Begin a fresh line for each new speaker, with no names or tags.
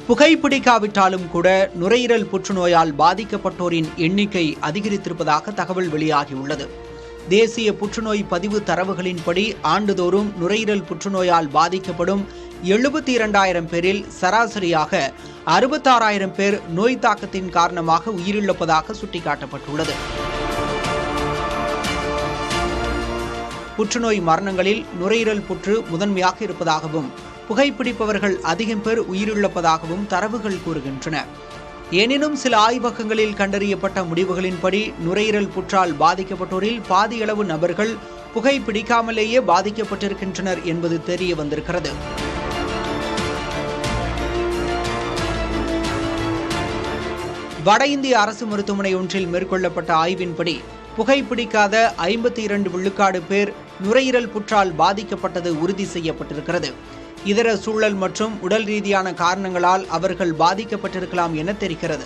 புகைப்பிடிக்காவிட்டாலும் கூட நுரையீரல் புற்றுநோயால் பாதிக்கப்பட்டோரின் எண்ணிக்கை அதிகரித்திருப்பதாக தகவல் வெளியாகியுள்ளது. தேசிய புற்றுநோய் பதிவு தரவுகளின்படி ஆண்டுதோறும் நுரையீரல் புற்றுநோயால் பாதிக்கப்படும் 72,000 பேரில் சராசரியாக 66,000 பேர் நோய் தாக்கத்தின் காரணமாக உயிரிழப்பதாக சுட்டிக்காட்டப்பட்டுள்ளது. புற்றுநோய் மரணங்களில் நுரையீரல் புற்று முதன்மையாக இருப்பதாகவும் புகைப்பிடிப்பவர்கள் அதிகம் பேர் உயிரிழப்பதாகவும் தரவுகள் கூறுகின்றன. எனினும் சில ஆய்வகங்களில் கண்டறியப்பட்ட முடிவுகளின்படி நுரையீரல் புற்றால் பாதிக்கப்பட்டோரில் பாதியளவு நபர்கள் புகைப்பிடிக்காமலேயே பாதிக்கப்பட்டிருக்கின்றனர் என்பது தெரிய வந்திருக்கிறது. வட இந்திய அரசு மருத்துவமனை ஒன்றில் மேற்கொள்ளப்பட்ட ஆய்வின்படி புகைப்பிடிக்காத 52 விழுக்காடு பேர் நுரையீரல் புற்றால் பாதிக்கப்பட்டது உறுதி செய்யப்பட்டிருக்கிறது. இதர சூழல் மற்றும் உடல் ரீதியான காரணங்களால் அவர்கள் பாதிக்கப்பட்டிருக்கலாம் என தெரிகிறது.